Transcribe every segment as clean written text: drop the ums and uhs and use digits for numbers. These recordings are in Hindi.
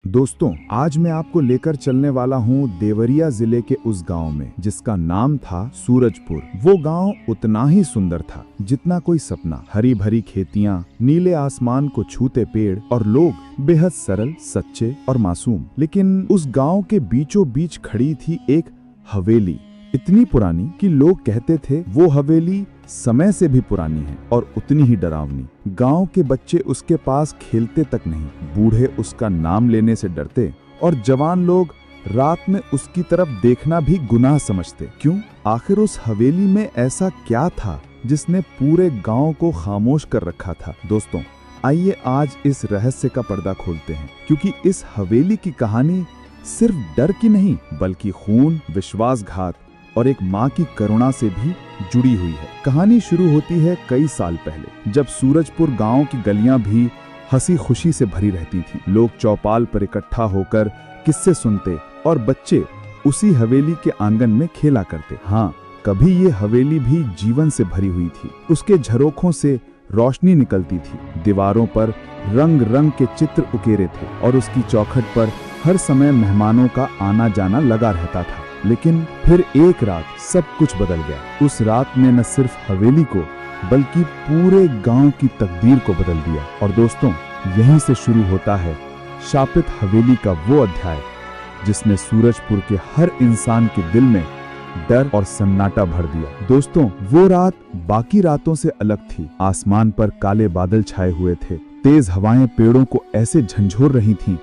दोस्तों, आज मैं आपको लेकर चलने वाला हूँ देवरिया जिले के उस गांव में जिसका नाम था सूरजपुर। वो गांव उतना ही सुंदर था जितना कोई सपना। हरी भरी खेतियाँ, नीले आसमान को छूते पेड़ और लोग बेहद सरल, सच्चे और मासूम। लेकिन उस गांव के बीचों बीच खड़ी थी एक हवेली, इतनी पुरानी कि लोग कहते थे वो हवेली समय से भी पुरानी है और उतनी ही डरावनी। गांव के बच्चे उसके पास खेलते तक नहीं, बूढ़े उसका नाम लेने से डरते और जवान लोग रात में उसकी तरफ देखना भी गुनाह समझते। क्यों? आखिर उस हवेली में ऐसा क्या था जिसने पूरे गांव को खामोश कर रखा था? दोस्तों, आइए आज इस रहस्य का पर्दा खोलते हैं, क्योंकि इस हवेली की कहानी सिर्फ डर की नहीं बल्कि खून, विश्वासघात और एक माँ की करुणा से भी जुड़ी हुई है। कहानी शुरू होती है कई साल पहले, जब सूरजपुर गांव की गलियां भी हंसी खुशी से भरी रहती थीं। लोग चौपाल पर इकट्ठा होकर किस्से सुनते और बच्चे उसी हवेली के आंगन में खेला करते। हाँ, कभी ये हवेली भी जीवन से भरी हुई थी। उसके झरोखों से रोशनी निकलती थी, दीवारों पर रंग रंग के चित्र उकेरे थे और उसकी चौखट पर हर समय मेहमानों का आना जाना लगा रहता था। लेकिन फिर एक रात सब कुछ बदल गया। उस रात ने न सिर्फ हवेली को बल्कि पूरे गांव की तकदीर को बदल दिया। और दोस्तों, यहीं से शुरू होता है शापित हवेली का वो अध्याय जिसने सूरजपुर के हर इंसान के दिल में डर और सन्नाटा भर दिया। दोस्तों, वो रात बाकी रातों से अलग थी। आसमान पर काले बादल छाए हुए थे, तेज हवाएं पेड़ों को ऐसे झंझोर रही थीं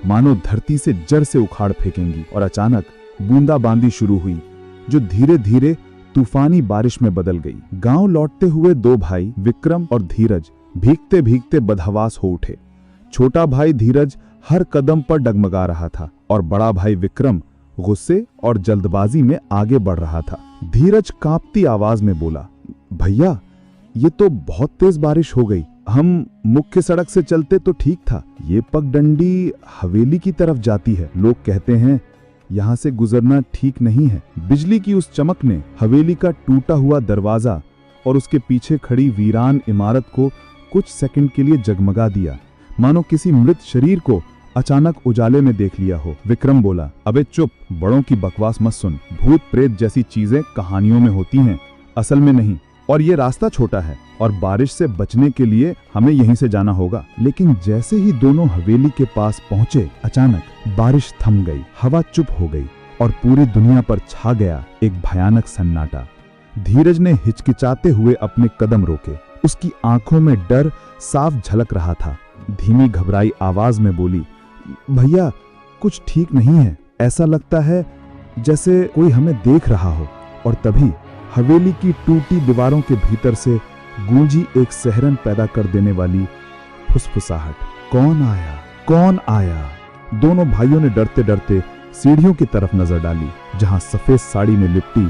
मानो धरती से जड़ से उखाड़ फेंकेंगी। और अचानक बूंदाबांदी शुरू हुई जो धीरे धीरे तूफानी बारिश में बदल गई। गांव लौटते हुए दो भाई विक्रम और धीरज भीगते भीगते बदहवास हो उठे। छोटा भाई धीरज हर कदम पर डगमगा रहा था और बड़ा भाई विक्रम गुस्से और जल्दबाजी में आगे बढ़ रहा था। धीरज कांपती आवाज में बोला, भैया, ये तो बहुत तेज बारिश हो गई। हम मुख्य सड़क से चलते तो ठीक था, ये पगडंडी हवेली की तरफ जाती है। लोग कहते हैं यहाँ से गुजरना ठीक नहीं है। बिजली की उस चमक ने हवेली का टूटा हुआ दरवाजा और उसके पीछे खड़ी वीरान इमारत को कुछ सेकंड के लिए जगमगा दिया, मानो किसी मृत शरीर को अचानक उजाले में देख लिया हो। विक्रम बोला, अबे चुप, बड़ों की बकवास मत सुन। भूत प्रेत जैसी चीजें कहानियों में होती हैं, असल में नहीं। और ये रास्ता छोटा है और बारिश से बचने के लिए हमें यहीं से जाना होगा। लेकिन जैसे ही दोनों हवेली के पास पहुंचे, अचानक बारिश थम गई, हवा चुप हो गई और पूरी दुनिया पर छा गया एक भयानक सन्नाटा। धीरज ने हिचकिचाते हुए अपने कदम रोके। उसकी आंखों में डर साफ झलक रहा था। धीमी घबराई आवाज में बोली, भैया, कुछ ठीक नहीं है। ऐसा लगता है जैसे कोई हमें देख रहा हो। और तभी हवेली की टूटी दीवारों के भीतर से गूंजी एक सहरन पैदा कर देने वाली फुसफुसाहट, कौन आया, कौन आया? दोनों भाइयों ने डरते डरते सीढ़ियों की तरफ नजर डाली, जहां सफेद साड़ी में लिपटी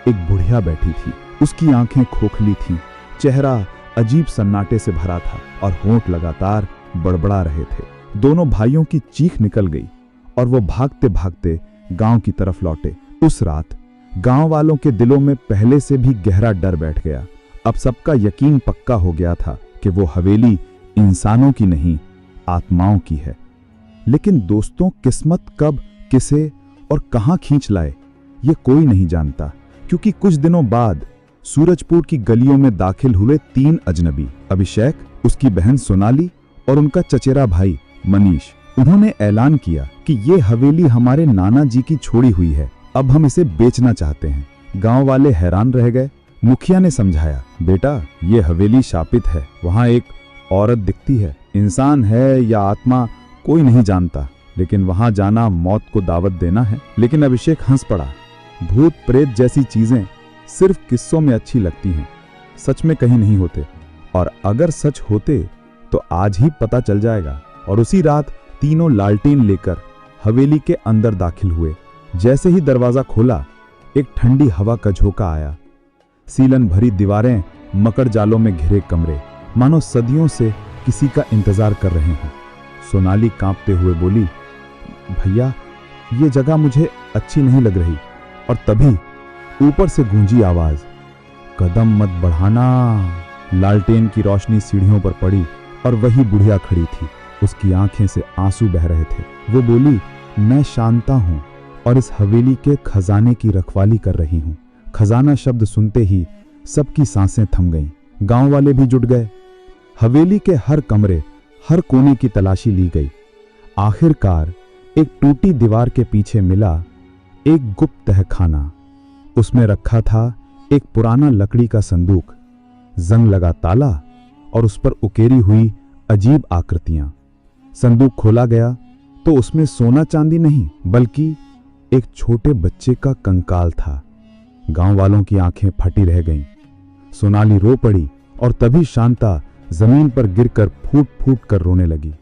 एक बुढ़िया बैठी थी। उसकी आंखें खोखली थीं, चेहरा अजीब सन्नाटे से भरा था और होंठ लगातार बड़बड़ा रहे थे। दोनों भाइयों की चीख निकल गई और वो भागते भागते गांव की तरफ लौटे। उस रात गांव वालों के दिलों में पहले से भी गहरा डर बैठ गया। अब सबका यकीन पक्का हो गया था कि वो हवेली इंसानों की नहीं, आत्माओं की है। लेकिन दोस्तों, किस्मत कब, किसे और कहां खींच लाए, ये कोई नहीं जानता। क्योंकि कुछ दिनों बाद सूरजपुर की गलियों में दाखिल हुए 3 अजनबी, अभिषेक, उसकी बहन सोनाली और उनका चचेरा भाई मनीष। उन्होंने ऐलान किया कि ये हवेली हमारे नाना जी की छोड़ी हुई है, अब हम इसे बेचना चाहते हैं। गांव वाले हैरान रह गए। मुखिया ने समझाया, बेटा, ये हवेली शापित है, वहां एक औरत दिखती है, इंसान है या आत्मा कोई नहीं जानता, लेकिन वहां जाना मौत को दावत देना है। लेकिन अभिषेक हंस पड़ा, भूत प्रेत जैसी चीजें सिर्फ किस्सों में अच्छी लगती हैं, सच में कहीं नहीं होते, और अगर सच होते तो आज ही पता चल जाएगा। और उसी रात तीनों लालटेन लेकर हवेली के अंदर दाखिल हुए। जैसे ही दरवाजा खोला, एक ठंडी हवा का झोंका आया। सीलन भरी दीवारें, मकड़ जालों में घिरे कमरे, मानो सदियों से किसी का इंतजार कर रहे हैं। सोनाली कांपते हुए बोली, भैया, ये जगह मुझे अच्छी नहीं लग रही। और तभी ऊपर से गूंजी आवाज, कदम मत बढ़ाना। लालटेन की रोशनी सीढ़ियों पर पड़ी और वही बुढ़िया खड़ी थी। उसकी आंखें से आंसू बह रहे थे। वो बोली, मैं शांता हूं और इस हवेली के खजाने की रखवाली कर रही हूं। खजाना शब्द सुनते ही सबकी सांसें थम गईं। गांव वाले भी जुट गए। हवेली के हर कमरे, हर कोने की तलाशी ली गई। आखिरकार एक टूटी दीवार के पीछे मिला एक गुप्त तहखाना। उसमें रखा था एक पुराना लकड़ी का संदूक, जंग लगा ताला और उस पर उकेरी हुई अजीब आकृतियां। संदूक खोला गया तो उसमें सोना चांदी नहीं बल्कि एक छोटे बच्चे का कंकाल था। गांव वालों की आंखें फटी रह गईं। सोनाली रो पड़ी और तभी शांता जमीन पर गिरकर फूट फूट कर रोने लगी।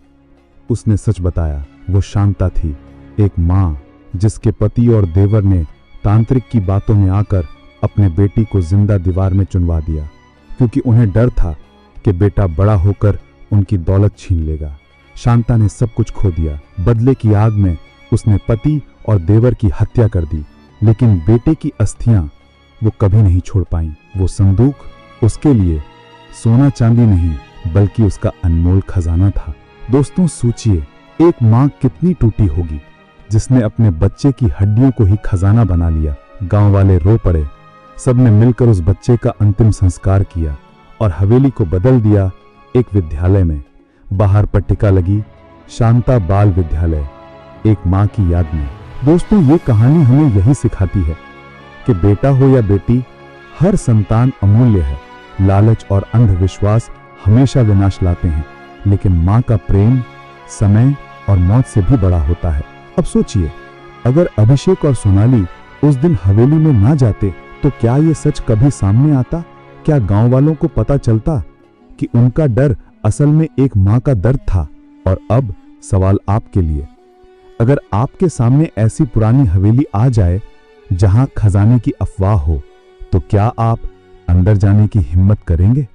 उसने सच बताया। वो शांता थी, एक मां जिसके पति और देवर ने तांत्रिक की बातों में आकर अपने बेटी को जिंदा दीवार में चुनवा दिया, क्योंकि उन्हें डर था कि बेटा बड़ा होकर उनकी दौलत छीन लेगा। शांता ने सब कुछ खो दिया। बदले की आग में उसने पति और देवर की हत्या कर दी, लेकिन बेटे की अस्थियां वो कभी नहीं छोड़ पाई। वो संदूक उसके लिए सोना चांदी नहीं बल्कि उसका अनमोल खजाना था। दोस्तों सोचिए, एक मां कितनी टूटी होगी जिसने अपने बच्चे की हड्डियों को ही खजाना बना लिया। गांव वाले रो पड़े। सबने मिलकर उस बच्चे का अंतिम संस्कार किया और हवेली को बदल दिया एक विद्यालय में। बाहर पट्टिका लगी, शांता बाल विद्यालय, एक मां की याद में। दोस्तों, ये कहानी हमें यही सिखाती है कि बेटा हो या बेटी, हर संतान अमूल्य है। लालच और अंधविश्वास हमेशा विनाश लाते हैं, लेकिन मां का प्रेम समय और मौत से भी बड़ा होता है। अब सोचिए, अगर अभिषेक और सोनाली उस दिन हवेली में ना जाते तो क्या ये सच कभी सामने आता? क्या गांव वालों को पता चलता कि उनका डर असल में एक मां का दर्द था? और अब सवाल आपके लिए, अगर आपके सामने ऐसी पुरानी हवेली आ जाए जहां खजाने की अफवाह हो, तो क्या आप अंदर जाने की हिम्मत करेंगे?